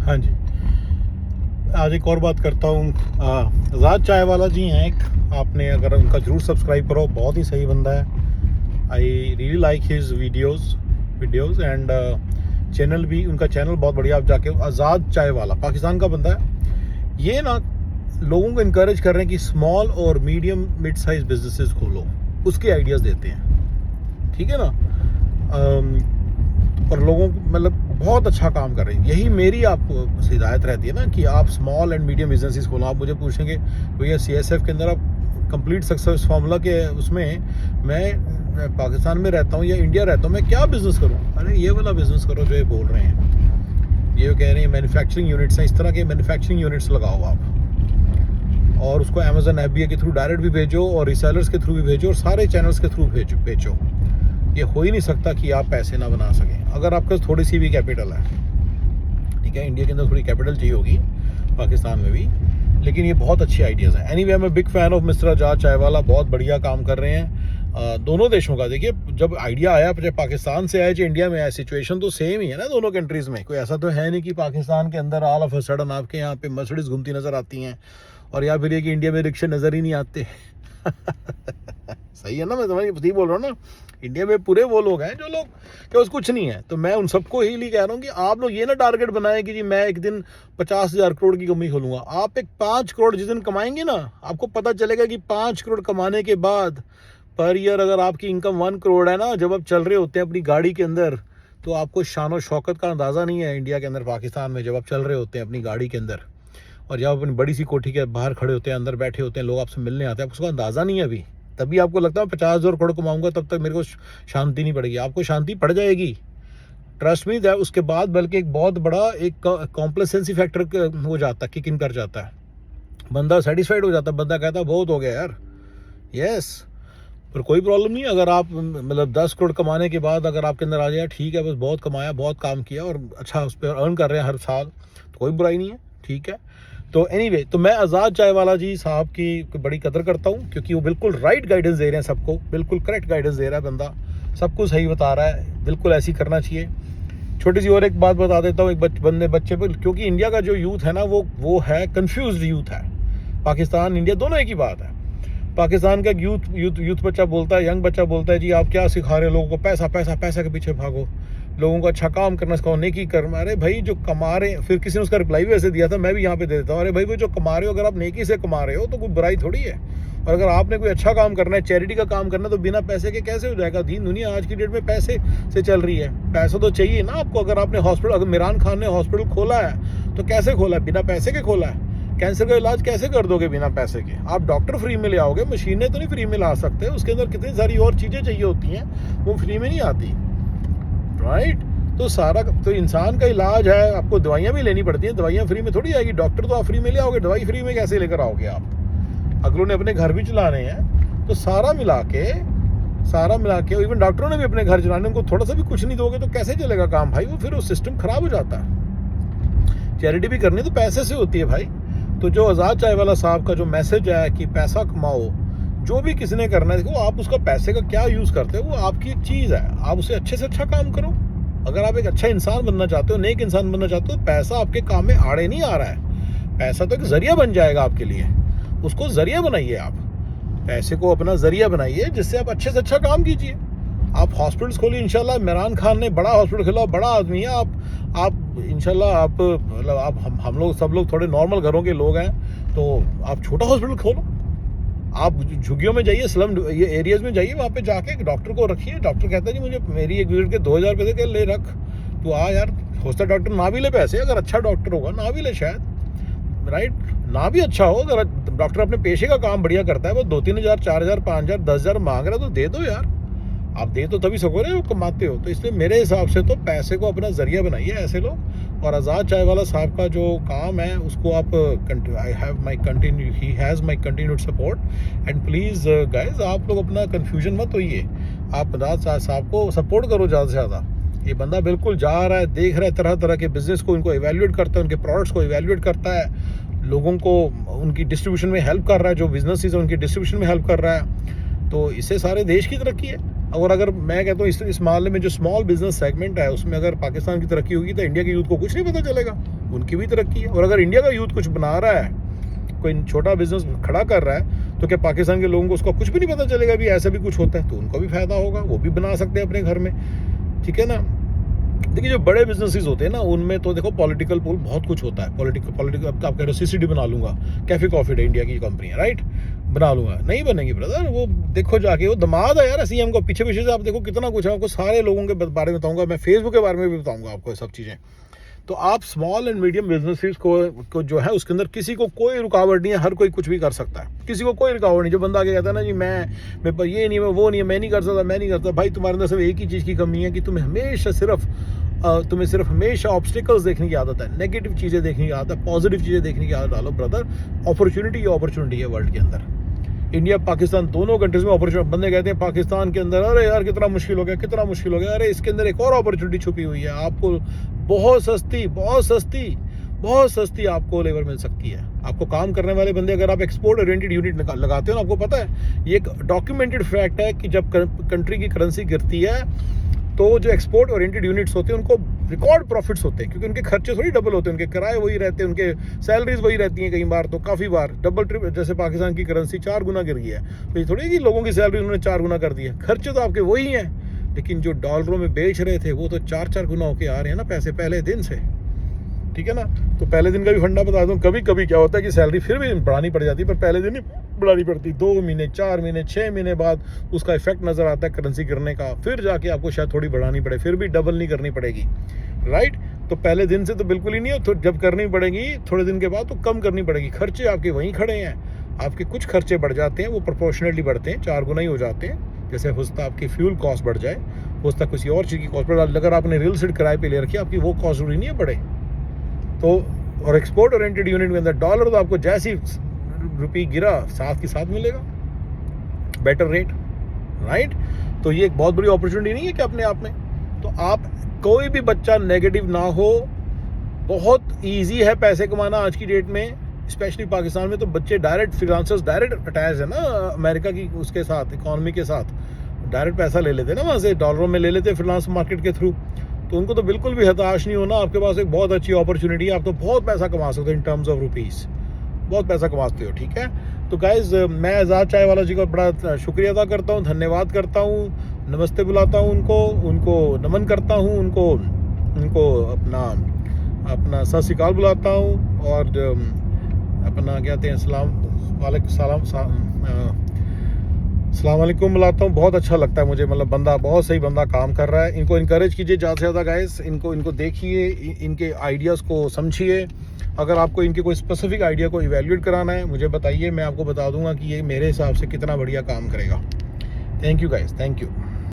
हाँ जी, आज एक और बात करता हूँ। आज़ाद चाय वाला जी हैं एक, आपने अगर उनका ज़रूर सब्सक्राइब करो, बहुत ही सही बंदा है। I really like his videos and channel भी, उनका चैनल बहुत बढ़िया। आप जाके आज़ाद चाय वाला, पाकिस्तान का बंदा है ये ना, लोगों को इनकरेज कर रहे हैं कि स्मॉल और मीडियम मिड साइज बिजनेसेस खोलो, उसके आइडियाज़ देते हैं, ठीक है ना। और लोगों को मतलब बहुत अच्छा काम कर रहे हैं। यही मेरी आपको हिदायत रहती है ना कि आप स्मॉल एंड मीडियम बिजनेसेस खोलो। आप मुझे पूछेंगे भैया CSF के अंदर आप कंप्लीट सक्सेस फार्मूला के उसमें मैं पाकिस्तान में रहता हूँ या इंडिया रहता हूँ, मैं क्या बिज़नेस करूँ? अरे ये वाला बिज़नेस करो जो ये बोल रहे हैं। ये कह रहे हैं मैन्युफैक्चरिंग यूनिट्स हैं, इस तरह के मैन्युफैक्चरिंग यूनिट्स लगाओ आप, और उसको Amazon FBA के थ्रू डायरेक्ट भी भेजो और रीसेलर्स के थ्रू भी भेजो और सारे चैनल्स के थ्रू भेजो। ये हो ही नहीं सकता कि आप पैसे ना बना सकें अगर आपके पास थोड़ी सी भी कैपिटल है, ठीक है। इंडिया के अंदर थोड़ी कैपिटल चाहिए होगी, पाकिस्तान में भी, लेकिन ये बहुत अच्छे आइडियाज़ हैं। एनीवे, मैं बिग फैन ऑफ मिस्टर आज़ाद चाय वाला, बहुत बढ़िया काम कर रहे हैं दोनों देशों का। देखिए, जब आइडिया आया, चाहे पाकिस्तान से आया चाहे इंडिया में आया, सिचुएशन तो सेम ही है ना दोनों कंट्रीज़ में। कोई ऐसा तो है नहीं कि पाकिस्तान के अंदर ऑल ऑफ अ सडन आपके यहाँ पे मर्सिडीज घूमती नज़र आती हैं, और या फिर ये कि इंडिया में रिक्शे नज़र ही नहीं आते। सही है ना, मैं सही बोल रहा हूँ ना। इंडिया में पूरे वो लोग हैं जो लोग क्या उस कुछ नहीं है। तो मैं उन सबको ही कह रहा हूँ कि आप लोग ये ना टारगेट बनाएं कि जी मैं एक दिन 50,000 करोड़ की कमाई खोलूंगा। आप एक 5 करोड़ जिस दिन कमाएंगे ना, आपको पता चलेगा कि 5 करोड़ कमाने के बाद पर ईयर अगर आपकी इनकम 1 करोड़ है ना, जब आप चल रहे होते हैं अपनी गाड़ी के अंदर, तो आपको शान और शौकत का अंदाज़ा नहीं है। इंडिया के अंदर, पाकिस्तान में जब आप चल रहे होते हैं अपनी गाड़ी के अंदर, और जब अपनी बड़ी सी कोठी के बाहर खड़े होते हैं, अंदर बैठे होते हैं, लोग आपसे मिलने आते हैं, उसका अंदाज़ा नहीं है अभी। तभी आपको लगता है 50,000 करोड़ कमाऊंगा तब तक मेरे को शांति नहीं पड़ेगी। आपको शांति पड़ जाएगी, ट्रस्ट मी। उसके बाद बल्कि एक बहुत बड़ा एक कॉम्प्लेसेंसी फैक्टर हो जाता है, किक इन कर जाता है, बंदा सेटिस्फाइड हो जाता है, बंदा कहता है बहुत हो गया यार। यस, पर कोई प्रॉब्लम नहीं। अगर आप मतलब 10 करोड़ कमाने के बाद अगर आपके अंदर आ जाए ठीक है, बस बहुत कमाया, बहुत काम किया और अच्छा उस पर अर्न कर रहे हैं हर साल, तो कोई बुराई नहीं है, ठीक है। तो एनीवे, तो मैं आज़ाद चाय वाला जी साहब की बड़ी कदर करता हूँ, क्योंकि वो बिल्कुल राइट गाइडेंस दे रहे हैं सबको, बिल्कुल करेक्ट गाइडेंस दे रहा है बंदा, सब कुछ सही बता रहा है, बिल्कुल ऐसी करना चाहिए। छोटी सी और एक बात बता देता हूँ, एक बच्चे पर, क्योंकि इंडिया का जो यूथ है ना, वो है कन्फ्यूज यूथ है। पाकिस्तान इंडिया दोनों एक ही बात है। पाकिस्तान का यूथ बच्चा बोलता है, यंग बच्चा बोलता है जी आप क्या सिखा रहे हो लोगों को, पैसा पैसा पैसा के पीछे भागो, लोगों को अच्छा काम करना सिखाओ, नेकी कर। अरे भाई जो कमा रहे हैं, फिर किसी ने उसका रिप्लाई भी ऐसे दिया था, मैं भी यहाँ पे दे देता हूँ, अरे भाई वो जो कमा रहे हो, अगर आप नेकी से कमा रहे हो तो कोई बुराई थोड़ी है। और अगर आपने कोई अच्छा काम करना है, चैरिटी का काम करना है, तो बिना पैसे के कैसे हो जाएगा? दीन दुनिया आज की डेट में पैसे से चल रही है, पैसा तो चाहिए ना आपको। अगर आपने हॉस्पिटल, अगर इमरान खान ने हॉस्पिटल खोला है तो कैसे खोला है? बिना पैसे के खोला है। कैंसर का इलाज कैसे कर दोगे बिना पैसे के? आप डॉक्टर फ्री में ले आओगे, मशीनें तो नहीं फ्री में ला सकते, उसके अंदर कितनी सारी और चीज़ें चाहिए होती हैं, वो फ्री में नहीं आती, राइट। तो सारा तो इंसान का इलाज है, आपको दवाइयाँ भी लेनी पड़ती हैं, दवाइयाँ फ्री में थोड़ी आएगी। डॉक्टर तो आप फ्री में ले आओगे, दवाई फ्री में कैसे लेकर आओगे आप? अगलों ने अपने घर भी चलाने हैं, तो सारा मिला के इवन डॉक्टरों ने भी अपने घर चलाने, उनको थोड़ा सा भी कुछ नहीं दोगे तो कैसे चलेगा काम भाई? वो फिर वो सिस्टम खराब हो जाता है। चैरिटी भी करनी तो पैसे से होती है भाई। तो जो आज़ाद चाय वाला साहब का जो मैसेज है कि पैसा कमाओ, जो भी किसी ने करना है, देखो आप उसका पैसे का क्या यूज़ करते हो वो आपकी एक चीज़ है, आप उसे अच्छे से अच्छा काम करो। अगर आप एक अच्छा इंसान बनना चाहते हो, नेक इंसान बनना चाहते हो, पैसा आपके काम में आड़े नहीं आ रहा है। पैसा तो एक जरिया बन जाएगा आपके लिए, उसको जरिया बनाइए आप, पैसे को अपना जरिया बनाइए जिससे आप अच्छे से अच्छा काम कीजिए। आप हॉस्पिटल्स खोलिए, इंशाल्लाह। इमरान खान ने बड़ा हॉस्पिटल खोला, बड़ा आदमी है। आप इंशाल्लाह, आप मतलब आप हम लोग सब लोग थोड़े नॉर्मल घरों के लोग हैं, तो आप छोटा हॉस्पिटल खोलो। आप झुग्गियों में जाइए, स्लम ये एरियाज में जाइए, वहाँ पे जाके एक डॉक्टर को रखिए। डॉक्टर कहता है जी मुझे मेरी एक विजिट के 2,000 रुपये के ले रख, तो यार होता डॉक्टर ना भी ले पैसे, अगर अच्छा डॉक्टर होगा ना भी ले शायद, राइट, ना भी अच्छा हो। अगर डॉक्टर अपने पेशे का काम बढ़िया करता है, वो 2-3,000 4,000 5,000 10,000 मांग रहा है, तो दे दो यार। आप दे तो तभी सको ना, कमाते हो। तो इसलिए मेरे हिसाब से तो पैसे को अपना जरिया बनाइए ऐसे लोग। और आज़ाद चाय वाला साहब का जो काम है उसको आप he has my continued support. And please guys, आप लोग अपना कन्फ्यूजन मत होइए, आप आज़ाद साहब को सपोर्ट करो ज़्यादा से ज़्यादा। ये बंदा बिल्कुल जा रहा है, देख रहा है तरह तरह के बिजनेस को, इनको इवेल्युएट करता है, उनके प्रोडक्ट्स को इवेल्युएट करता है, लोगों को उनकी डिस्ट्रीब्यूशन में हेल्प कर रहा है, जो बिजनेसेस है उनकी डिस्ट्रीब्यूशन में हेल्प कर रहा है। तो इससे सारे देश की तरक्की है। और अगर मैं कहता हूँ इस मामले में जो स्मॉल बिजनेस सेगमेंट है उसमें अगर पाकिस्तान की तरक्की होगी तो इंडिया के यूथ को कुछ नहीं पता चलेगा। उनकी भी तरक्की है। और अगर इंडिया का यूथ कुछ बना रहा है, कोई छोटा बिजनेस खड़ा कर रहा है, तो क्या पाकिस्तान के लोगों को उसका कुछ भी नहीं पता चलेगा भी ऐसा भी कुछ होता है? तो उनको भी फायदा होगा, वो भी बना सकते हैं अपने घर में, ठीक है ना। देखिए जो बड़े बिजनेसेस होते हैं ना, उनमें तो देखो पॉलिटिकल पूल बहुत कुछ होता है। पॉलिटिकल अब आप कह रहे हो CCD बना लूंगा, कैफे कॉफी डे इंडिया की कंपनी है, राइट, बना लूंगा, नहीं बनेगी ब्रदर। वो देखो जाके, वो दामाद है यार CM को, पीछे पीछे से आप देखो कितना कुछ है। आपको सारे लोगों के बारे में बताऊंगा, मैं फेसबुक के बारे में भी बताऊंगा आपको सब चीज़ें। तो आप स्मॉल एंड मीडियम बिजनेसेस को जो है उसके अंदर किसी को कोई रुकावट नहीं है, हर कोई कुछ भी कर सकता है, किसी को कोई रुकावट नहीं। जो बंदा आगे कहता है ना जी मैं पर ये नहीं, मैं वो नहीं है, मैं नहीं कर सकता, मैं नहीं करता, भाई तुम्हारे अंदर सिर्फ एक ही चीज़ की कमी है कि तुम्हें सिर्फ हमेशा ऑब्स्टिकल्स देखने की आदत है, नेगेटिव चीज़ें देखने की आदत है, पॉजिटिव चीज़ें देखने की आदत डालो ब्रदर। अपॉर्चुनिटी है वर्ल्ड के अंदर, इंडिया पाकिस्तान दोनों कंट्रीज में अपॉर्चुनिटी। बंदे कहते हैं पाकिस्तान के अंदर अरे यार कितना मुश्किल हो गया, कितना मुश्किल हो गया, अरे इसके अंदर एक और अपॉर्चुनिटी छुपी हुई है, आपको बहुत सस्ती आपको लेबर मिल सकती है। आपको काम करने वाले बंदे, अगर आप एक्सपोर्ट ओरिएंटेड यूनिट लगाते हो ना, आपको पता है ये एक डॉक्यूमेंटेड फैक्ट है कि जब कंट्री की करेंसी गिरती है तो जो एक्सपोर्ट ओरिएंटेड यूनिट्स होते हैं उनको रिकॉर्ड प्रॉफिट्स होते हैं, क्योंकि उनके खर्चे थोड़ी डबल होते हैं, उनके किराए वही रहते हैं, उनके सैलरीज वही रहती हैं, कई बार तो काफ़ी बार डबल ट्रिपल। जैसे पाकिस्तान की करेंसी 4 गुना गिर गई है, तो ये थोड़ी है कि लोगों की सैलरी उन्होंने 4 गुना कर दी है, खर्चे तो आपके वही हैं, लेकिन जो डॉलरों में बेच रहे थे वो तो 4-4 गुना होके आ रहे हैं ना पैसे पहले दिन से, ठीक है ना। तो पहले दिन का भी फंडा बता दूं, कभी कभी क्या होता है कि सैलरी फिर भी बढ़ानी पड़ जाती है, पर पहले दिन नहीं बढ़ानी पड़ती, 2 महीने 4 महीने 6 महीने बाद उसका इफेक्ट नज़र आता है करेंसी गिरने का, फिर जाके आपको शायद थोड़ी बढ़ानी पड़े, फिर भी डबल नहीं करनी पड़ेगी, राइट। तो पहले दिन से तो बिल्कुल ही नहीं है, तो जब करनी पड़ेगी थोड़े दिन के बाद तो कम करनी पड़ेगी। खर्चे आपके वहीं खड़े हैं, आपके कुछ खर्चे बढ़ जाते हैं, वो प्रोपोर्शनली बढ़ते हैं, 4 गुना ही हो जाते हैं। जैसे हो सकता है आपकी फ्यूल कॉस्ट बढ़ जाए, हो सकता है किसी और चीज़ की कॉस्ट बढ़, अगर आपने रियल एस्टेट किराए पे ले रखी है, आपकी वो कॉस्ट जरूरी नहीं है बढ़े। तो और एक्सपोर्ट ओरिएंटेड यूनिट के अंदर डॉलर तो आपको जैसी रुपये गिरा साथ के साथ मिलेगा, बेटर रेट, राइट। तो ये एक बहुत बड़ी अपॉर्चुनिटी नहीं है कि अपने आप में। तो आप कोई भी बच्चा नेगेटिव ना हो, बहुत इजी है पैसे कमाना आज की डेट में, स्पेशली पाकिस्तान में। तो बच्चे डायरेक्ट फ्रीलांसर्स डायरेक्ट अटैच है ना अमेरिका की उसके साथ, इकॉनमी के साथ, डायरेक्ट पैसा ले लेते ना वहाँ से, डॉलरों में ले लेते फ्रीलांस मार्केट के थ्रू। तो उनको तो बिल्कुल भी हताश नहीं होना, आपके पास एक बहुत अच्छी अपॉर्चुनिटी है, आप तो बहुत पैसा कमा सकते हो इन टर्म्स ऑफ रुपीज़, बहुत पैसा कमाते हो, ठीक है। तो गाइज मैं आज़ाद चाय वाला जी का बड़ा शुक्रिया अदा करता हूँ, धन्यवाद करता हूँ, नमस्ते बुलाता हूँ उनको नमन करता हूँ, उनको अपना सत श्री अकाल बुलाता हूँ, और अपना कहते हैं अस्सलाम वालेकुम बुलाता हूँ। बहुत अच्छा लगता है मुझे, मतलब बंदा बहुत सही बंदा काम कर रहा है। इनको इनकरेज कीजिए ज़्यादा से ज़्यादा गाइस, इनको देखिए, इनके आइडियाज़ को समझिए। अगर आपको इनके कोई स्पेसिफिक आइडिया को इवैल्यूएट कराना है मुझे बताइए, मैं आपको बता दूंगा कि ये मेरे हिसाब से कितना बढ़िया काम करेगा। Thank you guys, thank you.